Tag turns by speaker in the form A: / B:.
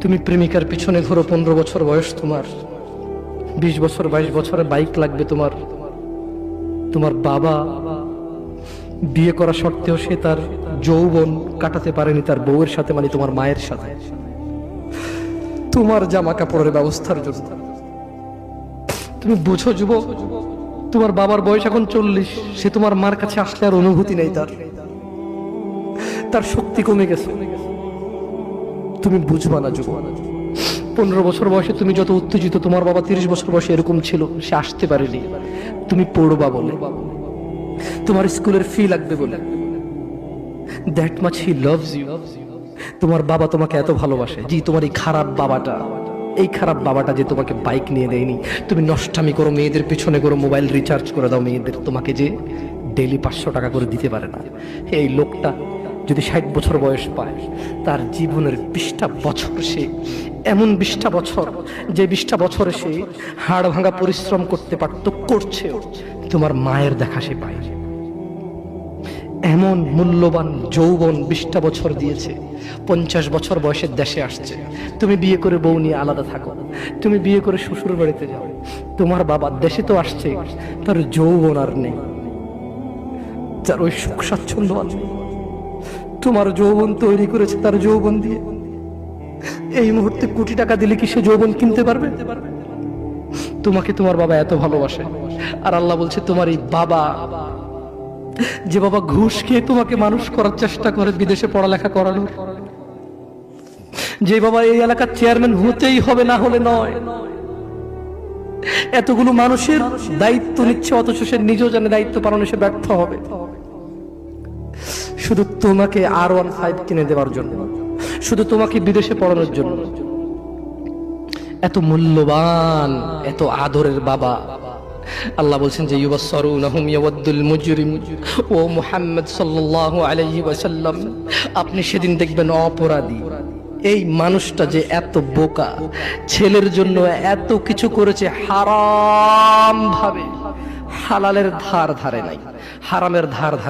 A: তুমি প্রেমিকার পিছনে ঘোরো, 15 বছর বয়স তোমার, 20 বছর 22 বছরে বাইক লাগবে তোমার। তোমার বাবা বিয়ে করা সত্ত্বেও সে তার যৌবন কাটাতে পারেনি তার বউয়ের সাথে, মানে তোমার মায়ের সাথে, তোমার জামা কাপড়ের ব্যবস্থার জন্য। তুমি বুঝো যুবক, তোমার বাবার বয়স এখন 40, সে তোমার মার কাছে আসলে আর অনুভূতি নেই, তার শক্তি কমে গেছে। তুমি বুঝবা না যুবক, 15 বছর বয়সে তুমি যত উত্তেজিত, তোমার বাবা 30 বছর বয়সে এরকম ছিল, সে আসতে পারেনি। তুমি পড়বা বলে, তোমার স্কুলের ফি লাগবে বলে, that much he loves you. তোমার বাবা তোমাকে এত ভালোবাসে। জি, তোমার এই খারাপ বাবাটা যে তোমাকে বাইক নিয়ে দেয়নি, তুমি নষ্টামি করো, মেয়েদের পিছনে করো, মোবাইল রিচার্জ করে দাও মেয়েদের, তোমাকে যে ডেইলি 500 টাকা করে দিতে পারে না। এই লোকটা যদি 60 বছর বয়স পায়, তার জীবনের 20টা বছর সে এমন 20টা বছর, যে 20টা বছরে সে হাড় ভাঙা পরিশ্রম করতে পারত, করছে, তোমার মায়ের দেখা সে পায়। এমন মূল্যবান যৌবন 20টা বছর দিয়েছে, 50 বছর বয়সে দেশে আসছে। তুমি বিয়ে করে বউ নিয়ে আলাদা থাকো, তুমি বিয়ে করে শ্বশুর বাড়িতে যাও। তোমার বাবা দেশে তো আসছে, তার যৌবন আর নেই, তার ওই সুখ স্বাচ্ছন্দ্য আর নেই। তোমার যৌবন তৈরি করেছে তার যৌবন দিয়ে। এই মুহূর্তে কোটি টাকা দিলে কি সে যৌবন কিনতে পারবে? তোমাকে তোমার বাবা এত ভালোবাসে, আর আল্লাহ বলছে তোমার এই বাবা, যে বাবা ঘুষ খেয়ে তোমাকে মানুষ করার চেষ্টা করে বিদেশে পড়ালেখা করানোর, যে বাবা এই এলাকার চেয়ারম্যান হতেই হবে, না হলে নয়, এতগুলো মানুষের দায়িত্ব নিচ্ছে, অথচ সে নিজেও জানে দায়িত্ব পালনে সে ব্যর্থ হবে, শুধু তোমাকে R15 কিনে দেওয়ার জন্য, শুধু তোমাকে বিদেশে পড়ানোর জন্য। এত মূল্যবান, এত আদরের বাবা। আল্লাহ বলছেন যে ইউবাসসারুনহুম ইয়াওয়াদ্দুল মুজরিম ও মুহাম্মদ সাল্লাল্লাহু আলাইহি ওয়াসাল্লাম, আপনি সেদিন দেখবেন অপরাধী এই মানুষটা যে এত বোকা, ছেলের জন্য এত কিছু করেছে হারাম ভাবে, হালালের ধার ধারে নাই, হারামের ধার ধারে